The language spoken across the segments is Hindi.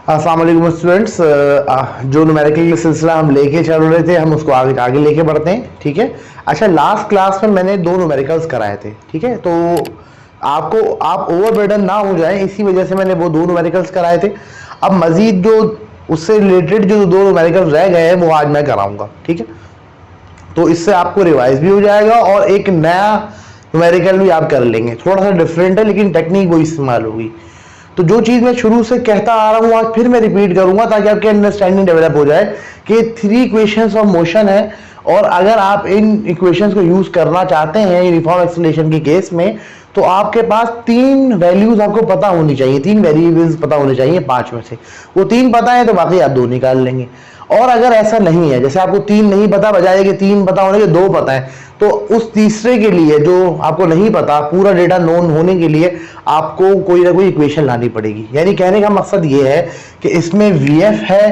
अस्सलाम वालेकुम स्टूडेंट्स। जो न्यूमेरिकल सिलसिला हम लेके चल रहे थे हम उसको आगे आगे लेके बढ़ते हैं। ठीक है। अच्छा, लास्ट क्लास में मैंने दो न्यूमेरिकल्स कराए थे। ठीक है, तो आपको आप ओवरबर्डन ना हो जाए इसी वजह से मैंने वो दो न्यूमेरिकल्स कराए थे। अब मजीद जो उससे रिलेटेड जो दो न्यूमेरिकल्स रह गए हैं वो आज मैं कराऊंगा। ठीक है, तो इससे आपको रिवाइज भी हो जाएगा और एक नया न्यूमेरिकल भी आप कर लेंगे। थोड़ा सा डिफरेंट है लेकिन टेक्निक वो इस्तेमाल होगी। तो जो चीज मैं शुरू से कहता आ रहा हूं आज फिर मैं रिपीट करूंगा ताकि आपकी अंडरस्टैंडिंग डेवलप हो जाए कि 3 इक्वेशंस ऑफ मोशन है और अगर आप इन इक्वेशंस को यूज करना चाहते हैं यूनिफॉर्म एक्सेलरेशन के केस में तो आपके पास 3 वैल्यूज आपको पता होनी चाहिए, 3 वेरिएबल्स पता होने चाहिए 5 में से। वो 3 पता है तो बाकी आप 2 निकाल लेंगे। और अगर ऐसा नहीं है, जैसे आपको 3 नहीं पता बजाय कि 3 पता होने के 2 पता है, तो उस तीसरे के लिए जो आपको नहीं पता पूरा डेटा नोन होने के लिए आपको कोई ना कोई इक्वेशन लानी पड़ेगी। यानी कहने का मकसद ये है कि इसमें VF है,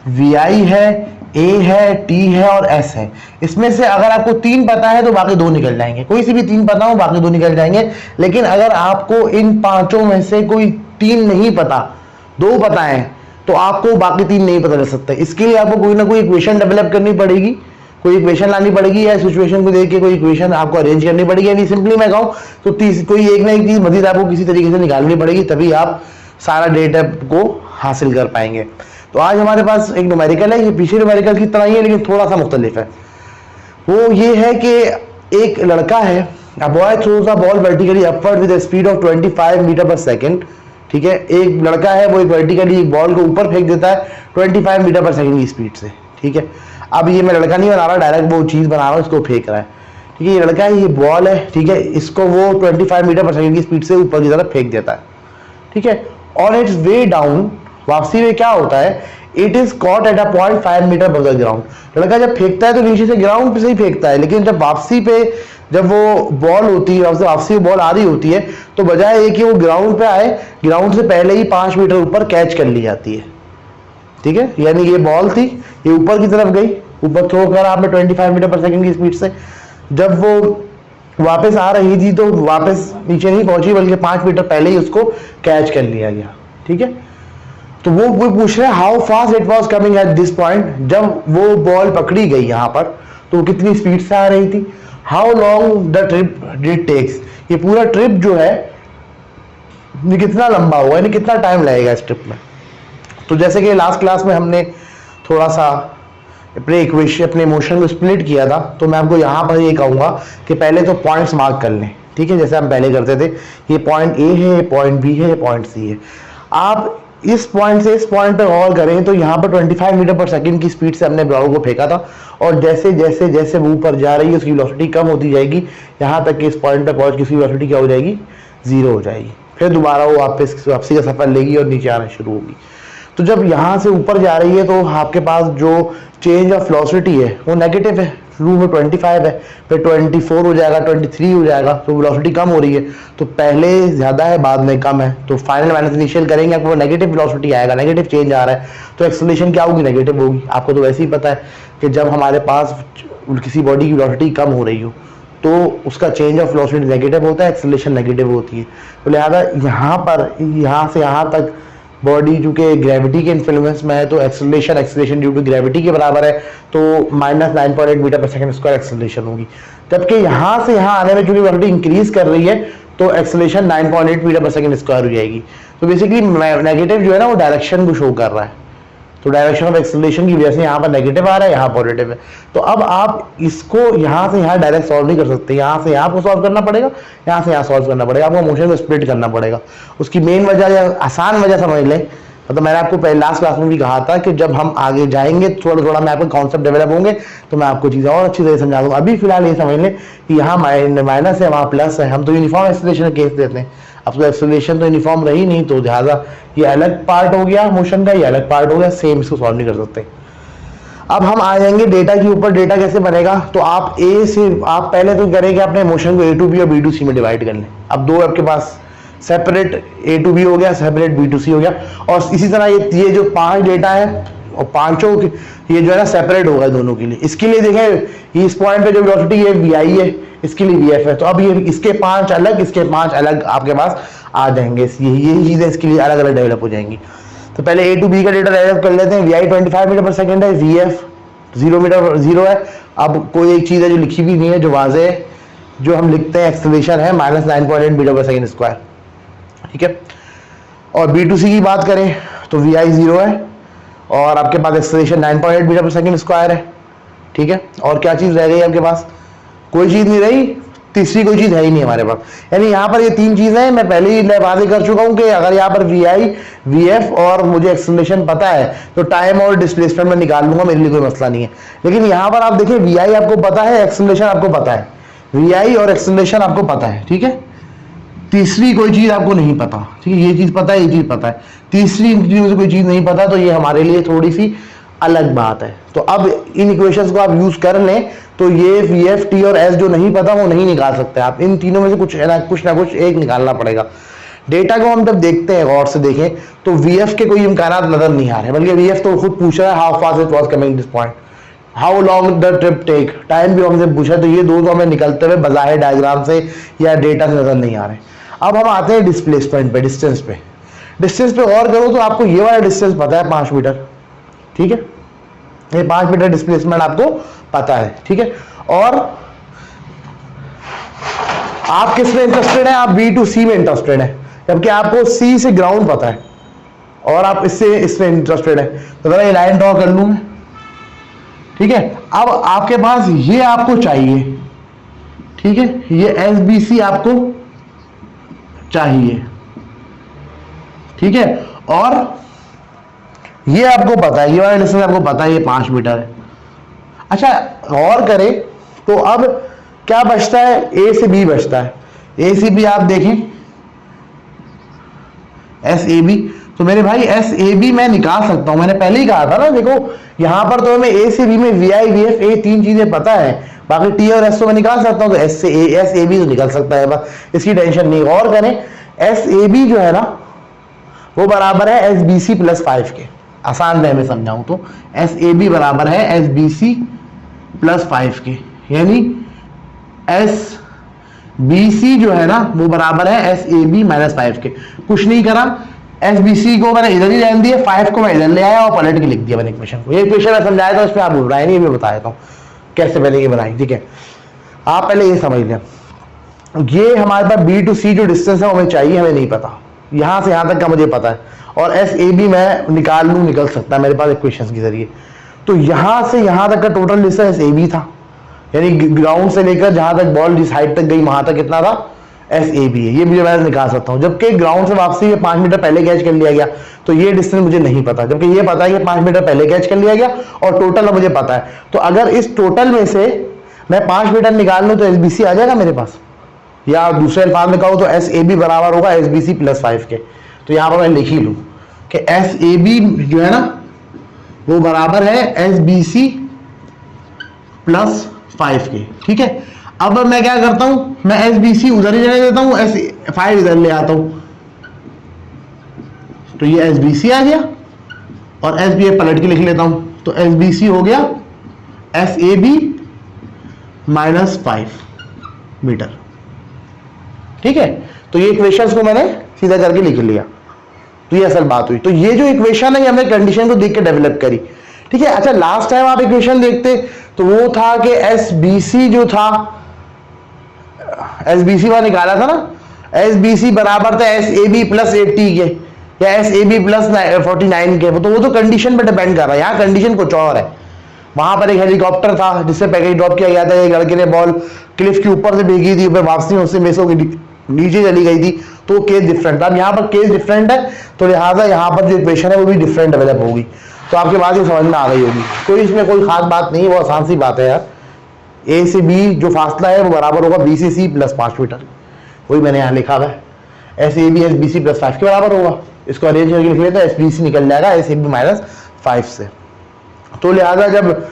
VI है, A है, T है और S है। इसमें से अगर आपको 3 पता है तो बाकी 2 निकल जाएंगे। कोई सी भी 3 पता हो बाकी 2 निकल जाएंगे। लेकिन अगर आपको इन पांचों में से कोई 3 नहीं पता, 2 पता है, तो आपको बाकी 3 नहीं पता चल सकते। इसके लिए आपको कोई ना कोई इक्वेशन डेवलप करनी पड़ेगी, कोई इक्वेशन लानी पड़ेगी या सिचुएशन को देख के कोई इक्वेशन आपको अरेंज करनी पड़ेगी। यानी सिंपली मैं कहूँ तो कोई एक ना एक चीज मजीद आपको किसी तरीके से निकालनी पड़ेगी, तभी आप सारा डेटा को हासिल कर पाएंगे। तो आज हमारे पास एक न्यूमेरिकल है, ये पिछले न्यूमेरिकल की तरह ही है लेकिन थोड़ा सा मुख्तलिफ है। वो ये है कि एक लड़का है, a boy throws a ball vertically upward with speed of 25 metre per second. ठीक है, एक लड़का है वो एक वर्टिकली एक बॉल को ऊपर फेंक देता है 25 मीटर पर सेकेंड की स्पीड से। ठीक है, अब ये मैं लड़का नहीं बना रहा, डायरेक्ट वो चीज बना रहा हूँ, इसको फेंक रहा है। ठीक है, ये लड़का है, ये बॉल है। ठीक है, इसको वो 25 मीटर पर सेकेंड की स्पीड से ऊपर की तरफ फेंक देता है। ठीक है, ऑन इट्स वे डाउन, वापसी में क्या होता है, it is caught at a point 5 metre above the ground. लड़का जब फेंकता है तो नीचे से ग्राउंड पे से ही फेंकता है, लेकिन जब वापसी पे जब वो बॉल होती है, वापसी बॉल आ रही होती है, तो बजाय कि वो ग्राउंड पे आए, ग्राउंड से पहले ही 5 मीटर ऊपर कैच कर ली जाती है। ठीक है, यानी ये बॉल थी, ये ऊपर की तरफ गई, ऊपर थ्रो कर आपने 25 मीटर पर सेकंड की स्पीड से। जब वो वापस आ रही थी तो वापस नीचे नहीं पहुंची बल्कि 5 मीटर पहले ही उसको कैच कर लिया गया। ठीक है, तो वो पूछ रहे how fast it was coming at this point. जब वो बॉल पकड़ी गई यहाँ पर तो वो कितनी स्पीड से आ रही थी। How long the trip did takes, ये पूरा ट्रिप जो है ये कितना लंबा हुआ, यानी कितना टाइम लगेगा इस ट्रिप में। तो जैसे कि लास्ट क्लास में हमने थोड़ा सा अपने इक्वेशन अपने मोशन को स्प्लिट किया था, तो मैं आपको यहाँ पर ये कहूँगा कि पहले तो पॉइंट्स मार्क कर लें। ठीक है, जैसे हम पहले करते थे, ये पॉइंट A है, ये पॉइंट B है, ये पॉइंट C है। आप इस पॉइंट से इस पॉइंट पर गौर करें तो यहाँ पर 25 मीटर पर सेकंड की स्पीड से हमने बॉल को फेंका था और जैसे जैसे जैसे वो ऊपर जा रही है उसकी वेलोसिटी कम होती जाएगी, यहाँ तक कि इस पॉइंट पर पहुँच के उसकी वेलोसिटी क्या हो जाएगी, 0 हो जाएगी। फिर दोबारा वो वापसी का सफर लेगी और नीचे आना शुरू होगी। तो जब यहाँ से ऊपर जा रही है तो आपके पास जो चेंज ऑफ वेलोसिटी है वो नेगेटिव है। शुरू में 25 है, फिर 24 हो जाएगा, 23 हो जाएगा, तो वेलोसिटी कम हो रही है। तो पहले ज़्यादा है बाद में कम है, तो फाइनल माइनस इनिशियल करेंगे आपको नेगेटिव वेलोसिटी आएगा, नेगेटिव चेंज आ रहा है, तो एक्सेलरेशन क्या होगी, नेगेटिव होगी। आपको तो वैसे ही पता है कि जब हमारे पास किसी बॉडी की वेलोसिटी कम हो रही हो तो उसका चेंज ऑफ वेलोसिटी नेगेटिव होता है, एक्सेलरेशन नेगेटिव होती है। तो लिहाजा यहाँ पर यहाँ से यहाँ तक बॉडी चूंकि ग्रेविटी के इन्फ्लुएंस में है तो एक्सेलरेशन ड्यू टू ग्रेविटी के बराबर है, तो -9.8 मीटर पर सेकंड स्क्वायर एक्सेलरेशन होगी। जबकि यहाँ से यहाँ आने में चूंकि वेलोसिटी इंक्रीज कर रही है तो एक्सेलरेशन 9.8 मीटर पर सेकंड स्क्वायर हो जाएगी। तो बेसिकली नेगेटिव जो है ना वो डायरेक्शन को शो कर रहा है, तो डायरेक्शन ऑफ एक्सेलरेशन की वजह से यहाँ पर नेगेटिव आ रहा है, यहाँ पॉजिटिव है। तो अब आप इसको यहाँ से यहाँ डायरेक्ट सॉल्व नहीं कर सकते, यहाँ से यहाँ को सॉल्व करना पड़ेगा, यहाँ से यहाँ सॉल्व करना पड़ेगा, आपको मोशन को स्प्लिट करना पड़ेगा। उसकी मेन वजह या आसान वजह समझ लें, मतलब मैंने आपको पहले लास्ट क्लास में भी कहा था कि जब हम आगे जाएंगे थोड़ा थोड़ा मैं आपके कॉन्सेप्ट डेवलप होंगे तो मैं आपको चीज़ें और अच्छी तरह समझा दूंगा। अभी फिलहाल ये समझ लें कि यहाँ माइनस है, वहाँ प्लस है, हम तो यूनिफॉर्म एक्सेलरेशन केस देते हैं। अब तो एक्सेलरेशन तो यूनिफॉर्म रही नहीं, तो लिहाजा ये अलग पार्ट हो गया मोशन का, ये अलग पार्ट हो गया, सेम इसको सॉल्व नहीं कर सकते। अब हम आ जाएंगे डेटा के ऊपर। डेटा कैसे बनेगा, तो आप ए से आप पहले तो करेंगे अपने मोशन को A to B और B to C में डिवाइड कर लें। अब दो आपके पास सेपरेट A to B हो गया, सेपरेट B to C हो गया, और इसी तरह ये जो 5 डेटा है और पांचों ये जो है ना सेपरेट होगा दोनों के लिए। इसके लिए देखें इस पॉइंट पे जो वेलोसिटी है VI है, इसके लिए VF है, तो अब ये इसके 5 अलग, इसके 5 अलग आपके पास आ जाएंगे। यही चीजें इसके लिए अलग अलग डेवलप हो जाएंगी। तो पहले ए टू बी का डेटा डेवलप कर लेते हैं। We I 25 metre per second है, वी एफ 0 है। अब कोई एक चीज़ है जो लिखी भी नहीं है, जो वाजे है, जो हम लिखते हैं एक्सेलरेशन है -9.8 मीटर पर सेकेंड स्क्वायर, ठीक है। और बी टू सी की बात करें तो वी आई 0 है और आपके पास acceleration 9.8 metre per second square है, ठीक है। और क्या चीज़ रह गई आपके पास? कोई चीज़ नहीं रही, तीसरी कोई चीज़ है ही नहीं हमारे पास। यानी यहाँ पर ये तीन चीज़ें मैं पहले ही वादे कर चुका हूँ कि अगर यहाँ पर वी आई, वी एफ और मुझे एक्सेलरेशन पता है तो टाइम और डिस्प्लेसमेंट में निकाल लूंगा, मेरे लिए कोई मसला नहीं है। लेकिन यहाँ पर आप देखिए वी आई आपको पता है, एक्सेलरेशन आपको पता है, वी आई और एक्सेलरेशन आपको पता है, ठीक है। तीसरी कोई चीज़ आपको नहीं पता, ठीक है। ये चीज़ पता है, ये चीज़ पता है, तीसरी चीज़ों से कोई चीज़ नहीं पता, तो ये हमारे लिए थोड़ी सी अलग बात है। तो अब इन इक्वेशंस को आप यूज कर लें तो ये वी एफ टी और एस जो नहीं पता वो नहीं निकाल सकते आप। इन तीनों में से कुछ ना कुछ एक निकालना पड़ेगा। डेटा को हम जब देखते हैं, गौर से देखें, तो वी एफ के कोई इम्कानात नजर नहीं आ रहे, बल्कि वी एफ तो खुद पूछ रहा है how fast it was coming this point, how long the trip take, time भी हमसे पूछा। तो ये दो तो हमें निकलते हुए बज़ाहिर डायग्राम से या डेटा से नजर नहीं आ रहे। अब हम आते हैं डिस्प्लेसमेंट पे, डिस्टेंस पे। डिस्टेंस पे गौर करो तो आपको ये वाला डिस्टेंस पता है 5 मीटर, ठीक है। ये 5 मीटर डिस्प्लेसमेंट आपको पता है, ठीक है। और आप किस में इंटरेस्टेड है? आप बी टू सी में इंटरेस्टेड है, जबकि आपको सी से ग्राउंड पता है और आप इसमें इंटरेस्टेड है। तो जरा ये लाइन ड्रॉ कर लूं मैं, ठीक है। अब आपके पास ये आपको चाहिए, ठीक है, ये एस बी सी आपको चाहिए, ठीक है। और ये आपको पता है, ये वाला डिस्टेंस आपको पता है, ये 5 मीटर है। अच्छा, गौर करें तो अब क्या बचता है? ए से बी बचता है। ए से बी आप देखें, एस ए बी। तो मेरे भाई एस ए बी मैं निकाल सकता हूं, मैंने पहले ही कहा था ना। देखो यहां पर तो हमें ए से बी में वी आई, वी एफ, ए तीन चीजें पता है, बाकी टी और एस तो मैं निकाल सकता हूं। तो एस ए बी तो निकल सकता है, बस इसकी टेंशन नहीं। गौर करें, एस ए बी जो है ना वो बराबर है एस बी सी प्लस 5 के। आसान वे में समझाऊं तो एस ए बी बराबर है एस बी सी प्लस 5 के, यानी एस बी सी जो है ना वो बराबर है एस ए बी माइनस 5 के। कुछ नहीं करा, एस बी सी को मैंने इधर ही रहने दिया, 5 को मैं इधर ले आया और पलट के लिख दिया मैंने इक्वेशन को। ये इक्वेशन मैं समझाया था, उसमें आप घबराए नहीं, मैं बता देता हूँ कैसे मैंने ये बनाई, ठीक है। आप पहले ये समझ लें, ये हमारे पास बी टू सी जो डिस्टेंस है वो हमें चाहिए, हमें नहीं पता। यहां से यहां तक का मुझे पता है, और एस ए बी मैं निकाल लूं, निकल सकता है मेरे पास इक्वेशंस के जरिए। तो यहां से यहां तक का total distance S A B था, यानी ग्राउंड से लेकर जहां तक बॉल जिस हाइट तक गई वहां तक कितना था? एस ए बी है। ये मुझे मैं निकाल सकता हूं, जबकि ग्राउंड से वापसी में 5 मीटर पहले कैच कर लिया गया, तो ये डिस्टेंस मुझे नहीं पता, जबकि ये पता है कि 5 मीटर पहले कैच कर लिया गया और टोटल मुझे पता है। तो अगर इस टोटल में से मैं 5 मीटर निकाल लूं तो एस बी सी आ जाएगा मेरे पास, या दूसरे अल्फाज में कहूं तो एस ए बी बराबर होगा एस बी सी प्लस 5 के। तो यहां पर मैं लिख ही लूं कि एस ए बी जो है ना वो बराबर है एस बी सी प्लस 5 के, ठीक है। अब मैं क्या करता हूं, मैं एस बी सी उधर ही रहने देता हूं, एस 5 इधर ले आता हूं, तो ये एस बी सी आ गया और एस बी पलट के लिख लेता हूं, तो एस बी सी हो गया S A B minus 5 metre, ठीक है। तो ये इक्वेशंस को मैंने सीधा करके लिख लिया, तो ये असल बात हुई। तो ये जो इक्वेशन है हमने कंडीशन को देख के डेवलप करी, ठीक है। अच्छा, लास्ट टाइम आप इक्वेशन देखते तो वो था कि एस बी सी जो था, एस बी सी वहां निकाला था ना, एस बी सी बराबर था एस ए बी प्लस 80 के या एस ए बी प्लस 49 के। तो वो तो कंडीशन पे डिपेंड कर रहा है, यहाँ कंडीशन कुछ और है। वहां पर एक हेलीकॉप्टर था जिससे पैकेज ड्रॉप किया गया था, एक लड़के ने बॉल क्लिफ के ऊपर से भेजी थी, ऊपर वापसी में उससे मिस हो गई, नीचे चली गई थी, तो केस डिफरेंट था। अब यहाँ पर केस डिफरेंट है, तो लिहाजा यहाँ पर जो इक्वेशन है वो भी डिफरेंट डेवलप होगी। तो आपके बात ये समझ में आ गई होगी, कोई इसमें कोई खास बात नहीं है, वो आसान सी बात है यार। ए से बी जो फासला है वो बराबर होगा बी से सी प्लस 5 मीटर, वही मैंने यहाँ लिखा हुआ है। S A B S B C plus 5 के बराबर होगा, इसको अरेंज करके लिख लेते हैं, एस बी सी निकल जाएगा एस ए बी माइनस 5 से। तो लिहाजा जब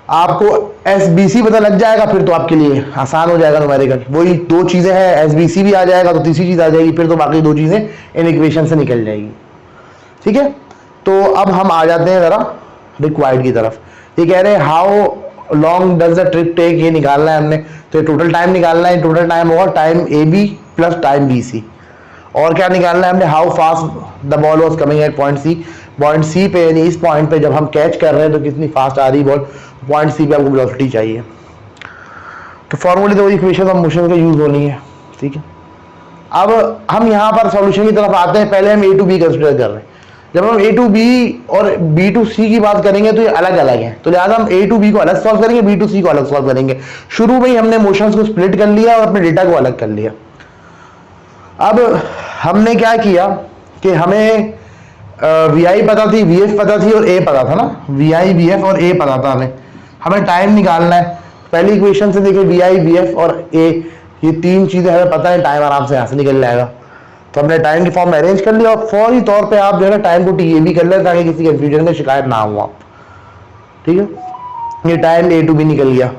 आपको एस बी सी पता लग जाएगा फिर तो आपके लिए आसान हो जाएगा न्यूमेरिकल। वही दो चीजें हैं, एस बी सी भी आ जाएगा तो तीसरी चीज आ जाएगी, फिर तो बाकी दो चीजें इन इक्वेशन से निकल जाएगी, ठीक है। तो अब हम आ जाते हैं जरा रिक्वायर्ड की तरफ। ये कह रहे हैं how long does the trip take, ये निकालना है हमने। तो ये टोटल टाइम निकालना है, टोटल टाइम होगा time A B plus time B C, और क्या निकालना है हमने, how fast the ball was coming at point C पे, यानी इस पॉइंट पे जब हम कैच कर रहे हैं तो कितनी फास्ट आ रही बॉल, पॉइंट सी पे आपको वेलोसिटी चाहिए। तो फॉर्मूले तो इक्वेशन ऑफ मोशन का यूज होनी है, ठीक है। अब हम यहाँ पर सॉल्यूशन की तरफ आते हैं। पहले हम ए टू बी कंसिडर कर रहे हैं। जब हम ए टू बी और बी टू सी की बात करेंगे तो ये अलग अलग है, तो लिहाजा हम ए टू बी को अलग सॉल्व करेंगे, बी टू सी को अलग सॉल्व करेंगे। शुरू में ही हमने मोशंस को स्प्लिट कर लिया और अपने डेटा को अलग कर लिया। अब हमने क्या किया कि हमें वी आई पता थी, वी एफ पता थी और ए पता था ना, वी आई वी एफ और ए पता था। हमें टाइम निकालना है। पहली इक्वेशन से देखिए वी आई वी एफ और ए, ये तीन चीजें हमें पता है, टाइम आराम से यहाँ से निकल जाएगा। तो हमने टाइम के फॉर्म में अरेंज कर लिया और फौरी तौर पे आप जो है ना टाइम को टी ए बी कर लें ताकि किसी कंफ्यूजन का शिकायत ना हो आप, ठीक है। ये टाइम ए टू बी निकल गया।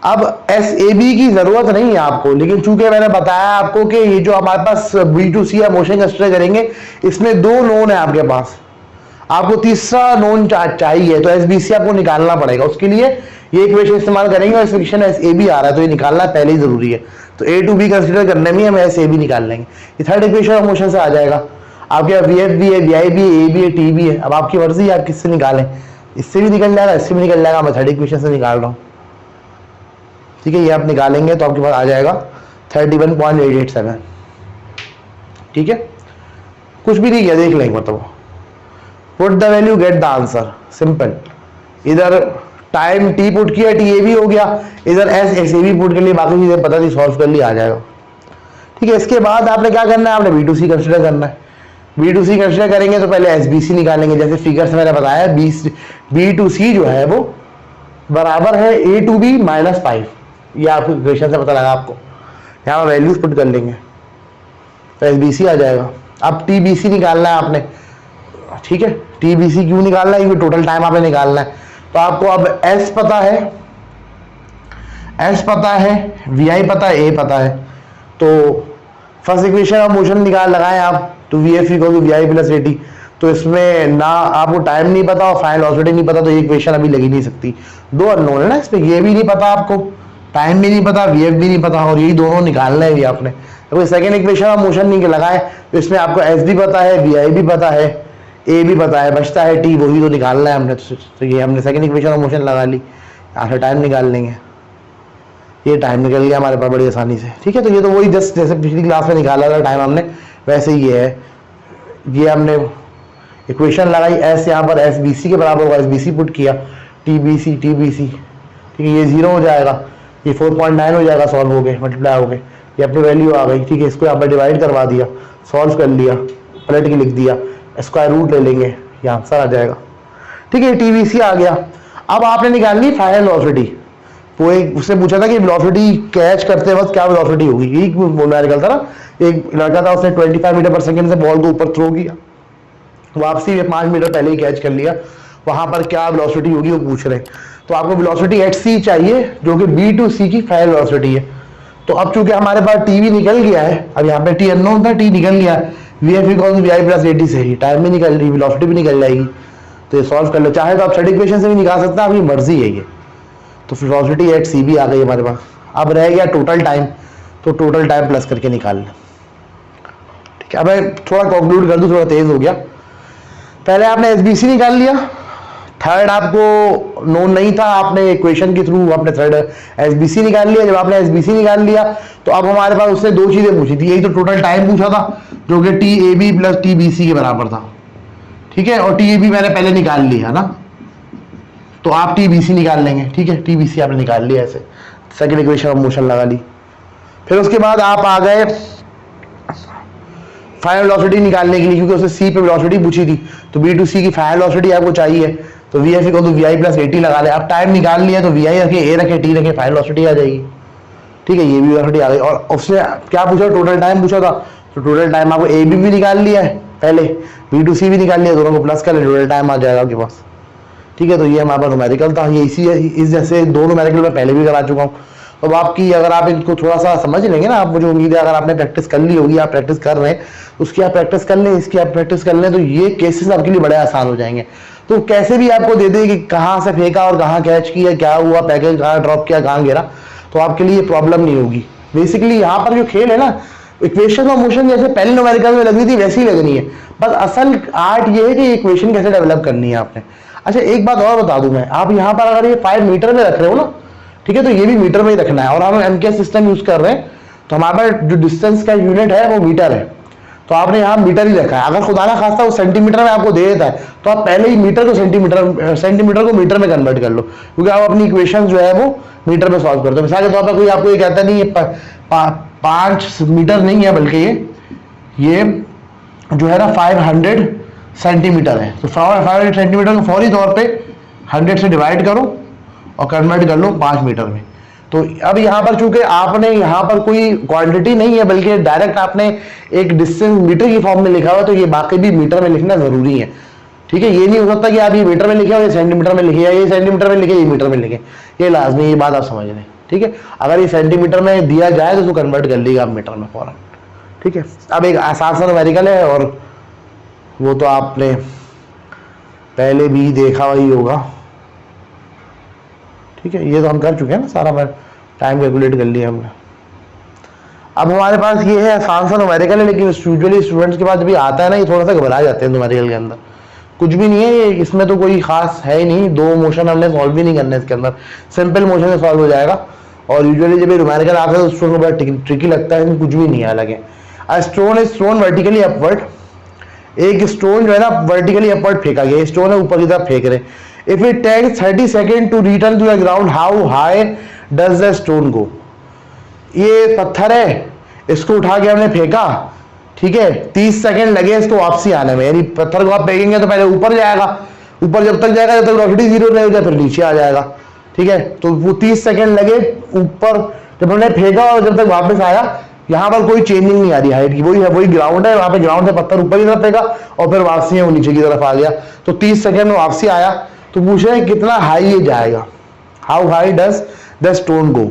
अब एस ए बी की जरूरत नहीं है आपको, लेकिन चूंकि मैंने बताया आपको कि ये जो हमारे पास बी टू सी या मोशन कंसिडर करेंगे, इसमें दो नोन है आपके पास, आपको तीसरा नोन चाहिए, तो एस बी सी आपको निकालना पड़ेगा। उसके लिए ये इक्वेशन इस्तेमाल करेंगे और इस इक्वेशन एस ए बी आ रहा है तो ये निकालना पहले ही जरूरी है। तो ए टू बी कंसिडर करने में हम एस ए बी निकाल लेंगे। ये थर्ड इक्वेशन ऑफ मोशन से आ जाएगा। आपके वी एफ भी है, वी आई भी है, ए भी है, टी भी है। अब आपकी मर्जी है आप किससे निकालें, इससे भी निकल जाएगा, इससे भी निकल जाएगा। मैं थर्ड इक्वेशन से निकाल रहा हूँ, ठीक है। ये आप निकालेंगे तो आपके पास आ जाएगा 31.887, ठीक है। कुछ भी नहीं किया, देख लेंगे, मतलब put the value get the answer, simple. इधर टाइम टी पुट किया, टी ए भी हो गया, इधर एस एस ए भी पुट कर लिया, बाकी चीजें पता थी, सॉल्व कर लिया, आ जाएगा, ठीक है। इसके बाद आपने क्या करना है, आपने बी टू सी कंसिडर करना है। बी टू सी कंसिडर करेंगे तो पहले एस बी सी निकालेंगे, जैसे फिगर से मैंने बताया बी टू सी जो है वो बराबर है ए टू बी -5। ये आपको इक्वेशन से पता लगा, आपको यहाँ वैल्यूज पुट कर लेंगे तो एस बी सी आ जाएगा। अब टी बी सी निकालना है आपने, ठीक है। टी बी सी क्यों निकालना है, क्योंकि टोटल टाइम आपने निकालना है। तो आपको अब एस पता है, एस पता है, वी आई पता है, ए पता है। तो फर्स्ट इक्वेशन ऑफ मोशन निकाल लगाएं आप, तो V F equal to V I plus A T. तो इसमें ना आपको टाइम नहीं पता और फाइनल वेलोसिटी नहीं पता, तो ये इक्वेशन अभी लगी नहीं सकती। दो अननोन है ना इसमें, ये भी नहीं पता आपको, टाइम भी नहीं पता, वी एफ भी नहीं पता, और यही दोनों निकालना है भी आपने। तो सेकेंड इक्वेशन ऑफ मोशन नहीं लगाए तो इसमें आपको एस भी पता है, वी आई भी पता है, ए भी पता है, बचता है टी, वही तो निकालना है हमने। तो ये हमने सेकंड इक्वेशन ऑफ मोशन लगा ली, यहाँ से टाइम निकाल लेंगे। ये टाइम निकल गया हमारे पास बड़ी आसानी से, ठीक है। तो ये तो वही जस्ट जैसे पिछली क्लास में निकाला था टाइम हमने, वैसे ही ये है। ये हमने इक्वेशन लगाई, एस यहाँ पर एस बी सी के बराबर होगा, एस बी सी पुट किया, टी बी सी, ठीक है। ये 0 हो जाएगा, ये 4.9 हो जाएगा, सॉल्व हो गए, मल्टीप्लाई हो गए, ये अपनी वैल्यू आ गई, ठीक है। इसको यहाँ पर डिवाइड करवा दिया, सॉल्व कर लिया, पलट के लिख दिया, स्क्वायर रूट ले लेंगे, ये आंसर आ जाएगा, ठीक है। टीवीसी आ गया। अब आपने निकालनी फाइनल वेलोसिटी। वो एक उससे पूछा था कि वेलोसिटी कैच करते वक्त क्या वेलोसिटी होगी, यही न्यूमेरिकल था ना। एक लड़का था, उसने 25 मीटर पर सेकंड से बॉल को ऊपर थ्रो किया, वापसी में 5 मीटर पहले ही कैच कर लिया, वहां पर क्या वेलोसिटी होगी वो पूछ रहे हैं। तो आपको वेलोसिटी एट सी चाहिए जो कि बी टू सी की फाइनल वेलोसिटी है। तो अब चूंकि हमारे पास टी भी निकल गया है, अब यहाँ पे टी अननोन था, टी निकल गया है, V F equal to V I plus A T से ही टाइम भी निकल रही, वेलोसिटी भी निकल जाएगी। तो ये सॉल्व कर लो, चाहे तो आप थर्ड इक्वेशन से भी निकाल सकते हैं, आपकी मर्जी है ये। तो वेलोसिटी एट सी भी आ गई हमारे पास। अब रह गया टोटल टाइम, तो टोटल टाइम प्लस करके निकाल लें, ठीक है। अब मैं थोड़ा कंक्लूड कर दूं, थोड़ा तेज हो गया। पहले आपने एस बी सी निकाल लिया, थर्ड आपको नोन नहीं था, आपने इक्वेशन के थ्रू आपने थर्ड एस बी सी निकाल लिया। जब आपने एस बी सी निकाल लिया तो अब हमारे पास उसने दो चीजें पूछी थी, एक तो टोटल टाइम पूछा था जो कि T A B plus T B C के बराबर था, ठीक है। और टी ए बी मैंने पहले निकाल लिया ना, तो आप टी बी सी निकाल लेंगे, ठीक है। टी बी सी आपने निकाल लिया, ऐसे सेकंड इक्वेशन ऑफ मोशन लगा ली। फिर उसके बाद आप आ गए फाइनल वेलोसिटी निकालने के लिए, क्योंकि उसने सी पे वेलोसिटी पूछी थी, तो बी टू सी की फाइनल वेलोसिटी आपको चाहिए, तो V F equal to V I plus A T लगा ले। आप टाइम निकाल लिया तो वी आई रखे, ए रखे, टी रखे, फाइनल वेलोसिटी आ जाएगी, ठीक है। ये भी वेलोसिटी आ गई। और उसने क्या पूछा, टोटल टाइम पूछा था, तो टोटल टाइम आपको ए बी भी निकाल लिया है पहले, बी टू सी भी निकाल लिया, दोनों को प्लस कर ले, टोटल टाइम आ जाएगा आपके पास, ठीक है। तो ये हमारे पास न्यूमेरिकल था, ये इस जैसे दो न्यूमेरिकल मैं पहले भी करा चुका हूँ। अब आपकी अगर आप इनको थोड़ा सा समझ लेंगे ना, आप मुझे उम्मीद है अगर आपने प्रैक्टिस कर ली होगी, आप प्रैक्टिस कर रहे हैं, उसकी आप प्रैक्टिस कर लें, इसकी आप प्रैक्टिस कर लें, तो ये केसेस आपके लिए बड़े आसान हो जाएंगे। तो कैसे भी आपको दे दे कि कहाँ से फेंका और कहाँ कैच किया, क्या हुआ, पैकेज कहाँ ड्रॉप किया, कहाँ गिरा, तो आपके लिए प्रॉब्लम नहीं होगी। बेसिकली यहाँ पर जो खेल है ना, इक्वेशन ऑफ मोशन जैसे पहले न्यूमेरिकल में लग रही थी वैसी ही लगनी है, बस असल आर्ट ये है कि इक्वेशन कैसे डेवलप करनी है आपने। अच्छा एक बात और बता दूं मैं, आप यहाँ पर अगर ये 5 मीटर में रख रहे हो ना, ठीक है, तो ये भी मीटर में ही रखना है, और हम एमकेएस सिस्टम यूज कर रहे हैं तो हमारे पास जो डिस्टेंस का यूनिट है वो मीटर है, तो आपने यहाँ मीटर ही रखा है। अगर खुदा ना खास्ता वो सेंटीमीटर में आपको दे देता है तो आप पहले ही मीटर को सेंटीमीटर को मीटर में कन्वर्ट कर लो, क्योंकि आप अपनी इक्वेशन जो है वो मीटर में सॉल्व करते हो। मिसाल के तौर पर कोई आपको ये कहता नहीं है 5 मीटर नहीं है, बल्कि ये जो है ना 500 सेंटीमीटर है, तो 500 सेंटीमीटर को फौरी तौर पे 100 से डिवाइड करो और कन्वर्ट कर लो 5 मीटर में। तो अब यहाँ पर चूंकि आपने यहाँ पर कोई क्वांटिटी नहीं है बल्कि डायरेक्ट आपने एक डिस्टेंस मीटर की फॉर्म में लिखा हुआ, तो ये बाकी भी मीटर में लिखना जरूरी है, ठीक है। ये नहीं हो सकता कि आप ये मीटर में लिखे हो, ये सेंटीमीटर में लिखे, या ये सेंटीमीटर में लिखे, ये मीटर में लिखे, ये लाजमी, ये बात आप समझ रहे हैं, ठीक है। अगर ये सेंटीमीटर में दिया जाए तो उसको कन्वर्ट कर लीजिएगा आप मीटर में फौरन, ठीक है। अब एक आसान सा न्यूमेरिकल है और वो तो आपने पहले भी देखा ही होगा, ठीक है। ये तो हम कर चुके हैं ना, सारा मैं टाइम कैलकुलेट कर लिया हमने। अब हमारे पास ये है आसान सा न्यूमेरिकल है, लेकिन यूजुअली स्टूडेंट्स के पास जब आता है ना, ये थोड़ा सा घबरा जाते हैं न्यूमेरिकल के अंदर। कुछ भी नहीं है ये, इसमें तो कोई खास है ही नहीं, 2 मोशन हमने सॉल्व भी नहीं करना है इसके अंदर, सिंपल मोशन से सॉल्व हो जाएगा। और यूजुअली जब ये न्यूमेरिकल आता है तो स्टूडेंट को बड़ा ट्रिकी लगता है, कुछ भी नहीं है अलग है। A stone is thrown vertically upward, एक स्टोन जो है ना वर्टिकली अपवर्ड फेंका गया, स्टोन है ऊपर की तरफ फेंक रहे। If it takes 30 second to return to the ground, how high does the stone go. ये पत्थर है, इसको उठा के हमने फेंका, ठीक है, 30 सेकेंड लगे इसको वापसी आने में, यानी पत्थर को आप फेंकेंगे तो पहले ऊपर जाएगा, ऊपर जब तक जाएगा जब तक वेलोसिटी 0 रहेगा फिर नीचे आ जाएगा, ठीक है। तो वो 30 सेकेंड लगे ऊपर जब हमने फेंका और जब तक वापस आया, यहाँ पर कोई चेंजिंग नहीं आ रही हाइट की, वही है, वही ग्राउंड है, वहां पे ग्राउंड से पत्थर ऊपर की तरफ फेंका और फिर वापसी है वो नीचे की तरफ आ गया, तो 30 सेकेंड में वापसी आया। तो पूछे कितना हाई ये जाएगा, how high does the stone go,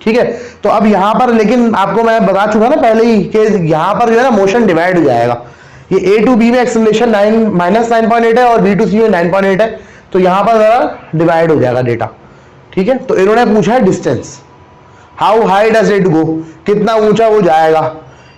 ठीक है। तो अब यहाँ पर लेकिन आपको मैं बता चुका ना पहले ही कि यहाँ पर जो है ना मोशन डिवाइड हो जाएगा, ये A to B में एक्सेलरेशन -9.8 है और B to C में 9.8 है, तो यहाँ पर जरा डिवाइड हो जाएगा डेटा, ठीक है। तो इन्होंने पूछा है distance, how high does it go, कितना ऊंचा वो जाएगा,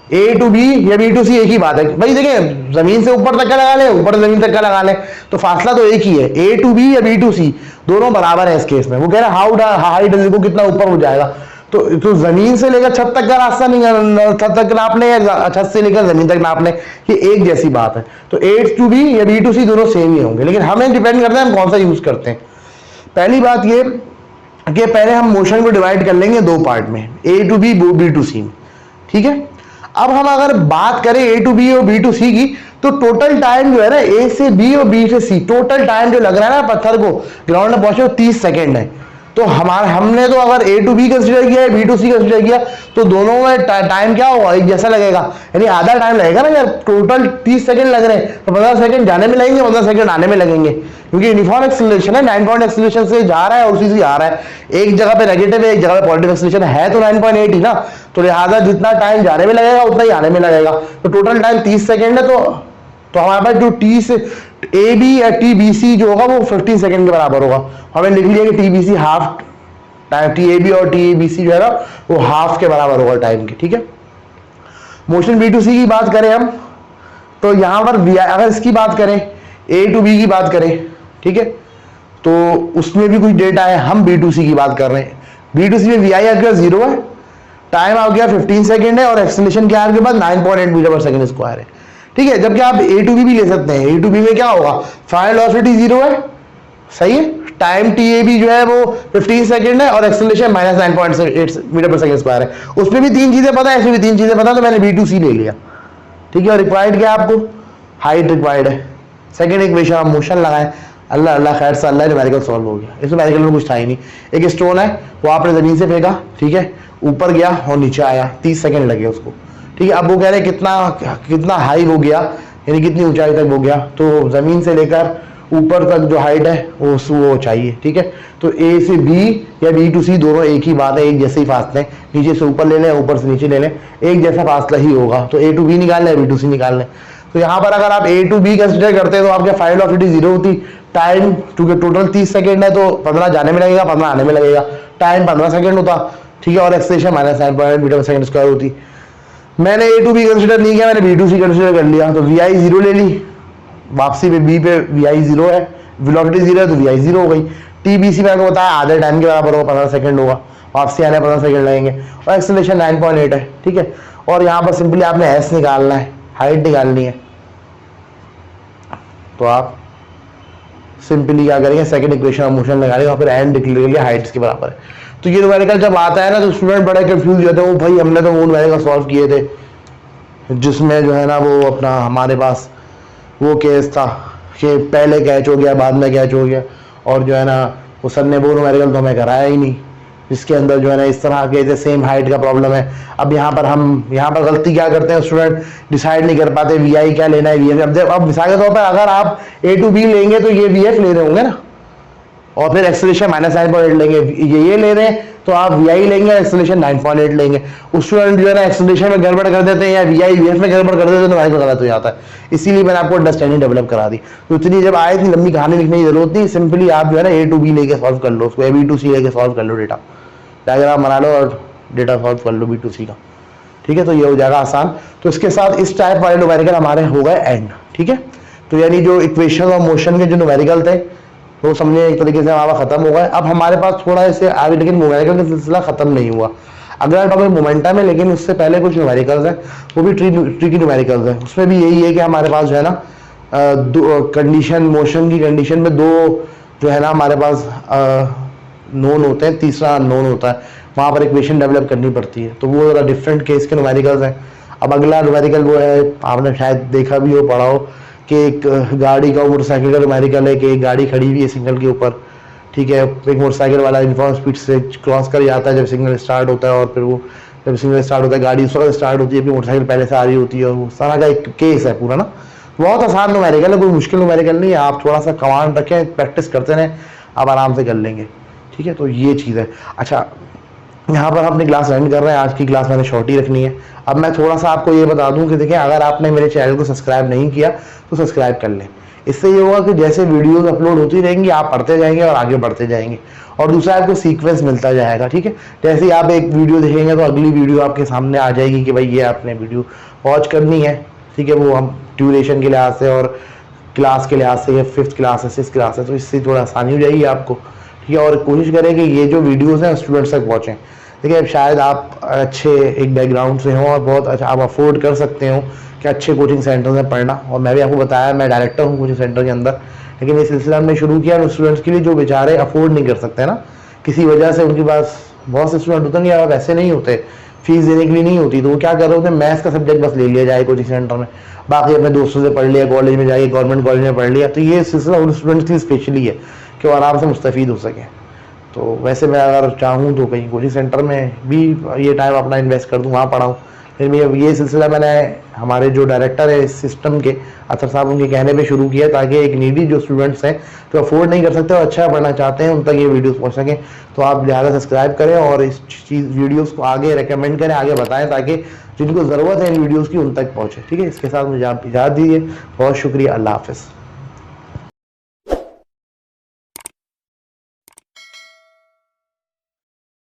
A to B या B to C एक ही बात है भाई। देखिए जमीन से ऊपर तक का लगा ले, ऊपर से जमीन तक का लगा ले, तो फासला तो एक ही है, A to B या B to C दोनों बराबर है इस केस में। वो कह रहा है how high does it go, कितना ऊपर हो जाएगा, तो जमीन से लेकर छत तक का रास्ता नहीं, छत तक नापने या छत से लेकर जमीन तक नापने, ये एक जैसी बात है। तो A to B या B to C दोनों सेम ही होंगे, लेकिन हमें डिपेंड करता है हम कौन सा यूज करते हैं। पहली बात ये कि पहले हम मोशन को डिवाइड कर लेंगे 2 पार्ट में, A to B B to C, ठीक है। अब हम अगर बात करें A to B और B to C की, तो टोटल टाइम जो है ना A से B और B से C, टोटल टाइम जो लग रहा है ना पत्थर को ग्राउंड में पहुंचे 30 सेकेंड है। तो हमने तो अगर A to B कंसीडर किया है, B to C कंसीडर किया, तो दोनों में टाइम क्या होगा, एक जैसा लगेगा, यानी आधा टाइम लगेगा ना यार। टोटल 30 सेकंड लग रहे हैं तो 15 सेकंड जाने में लगेंगे, 15 सेकंड आने में लगेंगे, क्योंकि यूनिफॉर्म एक्सेलरेशन है, 9 पॉइंट एक्सेलरेशन से जा रहा है और उसी से आ रहा है। एक जगह पे नेगेटिव है, एक जगह पे पॉजिटिव एक्सेलरेशन है, तो 9.8 ही ना, तो लिहाजा जितना टाइम जाने में लगेगा उतना ही आने में लगेगा। तो टोटल टाइम 30 सेकंड है, तो हमारे पास जो टी से ए बी या टी बी सी जो होगा वो 15 सेकंड के बराबर होगा। हमें लिख लिया कि T B C half time, T A B और टी ए बी सी जो है ना वो हाफ के बराबर होगा टाइम के, ठीक है। मोशन बी टू सी की बात करें हम, तो यहां पर अगर इसकी बात करें, ए टू बी की बात करें, ठीक है, तो उसमें भी कुछ डेटा है। हम बी टू सी की बात कर रहे हैं, बी टू सी में वी आई आ गया 0 है, टाइम आ गया 15 सेकंड है और एक्सेलरेशन क्या है आपके पास 9.8 मीटर पर सेकंड स्क्वायर है, ठीक है। जबकि आप ए टू बी भी ले सकते हैं, ए टू बी में क्या होगा, फाइनल वेलोसिटी 0 है, सही है, टाइम टी ए बी जो है वो 15 सेकंड है और एक्सेलरेशन -9.8 मीटर पर सेकंड स्क्वायर है। उसमें भी 3 चीजें पता है, इसमें भी 3 चीजें पता है, तो मैंने बी टू सी ले लिया, ठीक है। और रिक्वायर्ड क्या है आपको, हाइट रिक्वायर्ड है। सेकंड इक्वेशन आप मोशन लगाएं, अल्लाह अल्लाह खैर से अल्लाह न्यूमेरिकल सॉल्व हो गया। इसमें न्यूमेरिकल में कुछ था ही नहीं, एक स्टोन है वो आपने जमीन से फेंका, ठीक है, ऊपर गया और नीचे आया, 30 सेकंड लगे उसको, ठीक है। अब वो कह रहे कितना हाई हो गया, यानी कितनी ऊंचाई तक हो गया, तो जमीन से लेकर ऊपर तक जो हाइट है वो चाहिए, ठीक है। तो ए से बी या बी टू सी दोनों एक ही बात है, एक जैसे ही फासले, नीचे से ऊपर ले लें, ऊपर से नीचे ले लें, एक जैसा फासला ही होगा। तो ए टू बी निकाल लें, बी टू सी निकाल लें। तो यहाँ पर अगर आप ए टू बी कंसिडर करते हैं तो आपके फाइनल वेलोसिटी 0 होती, टाइम क्योंकि टोटल 30 सेकंड है तो 15 जाने में लगेगा, 15 आने में लगेगा, टाइम 15 सेकंड होता, ठीक है। और एक्सेलरेशन -9.8 मीटर पर सेकंड स्क्वायर होती। मैंने ए टू बी कंसिडर नहीं किया, मैंने बी टू सी कंसिडर कर लिया। तो वी आई 0 ले ली, वापसी पे बी पे वी आई 0 है, वेलोसिटी 0 है तो वी आई 0 हो गई। टी बी सी मैंने आपको बताया आधे टाइम के बराबर होगा, 15 सेकंड होगा, वापसी आने 15 सेकंड लगेंगे, और एक्सेलरेशन 9.8 है, ठीक है। और यहाँ पर सिंपली आपने एस निकालना है, हाइट निकालनी है। तो आप सिंपली क्या करेंगे, सेकंड इक्वेशन ऑफ मोशन लगाएंगे और फिर एन डिक्लेयर करेंगे हाइट्स के बराबर है। तो ये न्यूमेरिकल जब आता है ना तो स्टूडेंट बड़े कंफ्यूज हो जाते हैं, वो भाई हमने तो वो न्यूमेरिकल सॉल्व किए थे जिसमें जो है ना वो अपना हमारे पास वो केस था कि पहले कैच हो गया बाद में कैच हो गया, और जो है ना वो सर ने वो न्यूमेरिकल तो हमें कराया ही नहीं जिसके अंदर जो है ना इस तरह के सेम हाइट का प्रॉब्लम है। अब यहाँ पर गलती क्या करते हैं स्टूडेंट, डिसाइड नहीं कर पाते वी आई क्या लेना है, वी एफ। अब मिसाल के तौर पर अगर आप ए टू बी लेंगे तो ये वी एफ ले रहे होंगे ना, और फिर एक्सेलरेशन -9.8 लेंगे, ये ले रहे हैं तो आप वी आई लेंगे, एक्सेलरेशन 9.8 लेंगे। उस स्टूडेंट जो है ना एक्सेलरेशन में गड़बड़ कर देते हैं या वी आई वी एफ में गड़बड़ कर देते हैं तो न्यूमेरिकल गलत हो जाता है। इसीलिए मैंने आपको अंडरस्टैंडिंग डेवलप करा दी। तो इतनी जब आए इतनी लंबी कहानी लिखने की जरूरत नहीं, सिंपली आप जो है ना ए टू बी लेके सॉल्व कर लो, उसको ए बी टू सी लेके सॉल्व कर लो, डेटा डायग्राम बना लो और डेटा सॉल्व कर लो बी टू सी का, ठीक है। तो ये हो जाएगा आसान। तो इसके साथ इस टाइप वाले न्यूमेरिकल हमारे हो गए एंड, ठीक है। तो यानी जो इक्वेशन और मोशन के जो न्यूमेरिकल थे वो समझे एक तरीके से हमारा खत्म हो गया। अब हमारे पास थोड़ा ऐसे आगे, लेकिन न्यूमेरिकल का सिलसिला खत्म नहीं हुआ। अगला टॉपिक मोमेंटम है, लेकिन उससे पहले कुछ न्यूमेरिकल्स हैं, वो भी ट्रिकी न्यूमेरिकल्स हैं। उसमें भी यही है कि हमारे पास जो है ना कंडीशन, मोशन की कंडीशन में दो जो है ना हमारे पास नोन होते हैं, तीसरा अननोन होता है, वहाँ पर इक्वेशन डेवलप करनी पड़ती है। तो वो जरा डिफरेंट केस के न्यूमेरिकल्स हैं। अब अगला न्यूमेरिकल वो है, आपने शायद देखा भी हो, पढ़ा हो कि एक गाड़ी का मोटरसाइकिल का न्यूमेरिकल है कि एक गाड़ी खड़ी हुई है सिग्नल के ऊपर, ठीक है। एक मोटरसाइकिल वाला यूनिफॉर्म स्पीड से क्रॉस कर जाता है जब सिग्नल स्टार्ट होता है, और फिर वो जब सिग्नल स्टार्ट होता है गाड़ी उस वक्त स्टार्ट होती है, फिर मोटरसाइकिल पहले से आ रही होती है, और उस तरह का एक केस है पूरा ना। बहुत आसान न्यूमेरिकल है, कोई मुश्किल न्यूमेरिकल नहीं है। आप थोड़ा सा कमांड रखें, प्रैक्टिस करते रहें, आप आराम से कर लेंगे, ठीक है। तो ये चीज़ है। अच्छा, यहाँ पर अपनी क्लास एंड कर रहे हैं। आज की क्लास मैंने शॉर्ट ही रखनी है। अब मैं थोड़ा सा आपको ये बता दूं कि देखिए, अगर आपने मेरे चैनल को सब्सक्राइब नहीं किया तो सब्सक्राइब कर लें। इससे ये होगा कि जैसे वीडियोस अपलोड होती रहेंगी आप पढ़ते जाएंगे और आगे बढ़ते जाएंगे, और दूसरा आपको सीक्वेंस मिलता जाएगा, ठीक है। जैसे ही आप एक वीडियो देखेंगे तो अगली वीडियो आपके सामने आ जाएगी कि भाई ये आपने वीडियो वॉच करनी है, ठीक है। वो हम ड्यूरेशन के लिहाज से और क्लास के लिहाज से, या 5th क्लास है 6th क्लास है, तो इससे थोड़ा आसानी हो जाएगी आपको, ठीक है। और कोशिश करें कि ये जो वीडियोस हैं स्टूडेंट्स तक पहुँचें। देखिए, अब शायद आप अच्छे एक बैकग्राउंड से हों और बहुत अच्छा आप अफोर्ड कर सकते हो कि अच्छे कोचिंग सेंटर में पढ़ना, और मैं भी आपको बताया मैं डायरेक्टर हूँ कोचिंग सेंटर के अंदर। लेकिन ये सिलसिला हमने शुरू किया उन स्टूडेंट्स के लिए जो बेचारे अफोर्ड नहीं कर सकते ना, किसी वजह से उनके पास बहुत से स्टूडेंट होते हैं या वैसे नहीं होते, फीस देने के लिए नहीं होती, तो वो क्या कर रहे होते हैं, मैथ्स का सब्जेक्ट बस ले लिया जाए कोचिंग सेंटर में, बाकी अपने दोस्तों से पढ़ लिया, कॉलेज में जाके गवर्नमेंट कॉलेज में पढ़ लिया। तो ये सिलसिला उन स्टूडेंट्स के लिए स्पेशली है कि वो आराम से मुस्तफ़ीद हो सकें। तो वैसे मैं अगर चाहूँ तो कहीं कोचिंग सेंटर में भी ये टाइम अपना इन्वेस्ट कर दूँ, वहाँ पढ़ाऊँ। फिर ये सिलसिला मैंने हमारे जो डायरेक्टर है इस सिस्टम के, अतर साहब, उनके कहने पे शुरू किया, ताकि एक नीडी जो स्टूडेंट्स हैं जो अफोर्ड नहीं कर सकते और अच्छा पढ़ना चाहते हैं उन तक ये वीडियोस पहुँच सकें। तो आप ज़्यादा सब्सक्राइब करें और इस वीडियोस को आगे रेकमेंड करें, आगे बताएं, ताकि जिनको ज़रूरत है इन वीडियोज़ की उन तक पहुँचे, ठीक है। इसके साथ मुझे आप इजाज़त दीजिए। बहुत शुक्रिया, अल्लाह हाफ़िज़।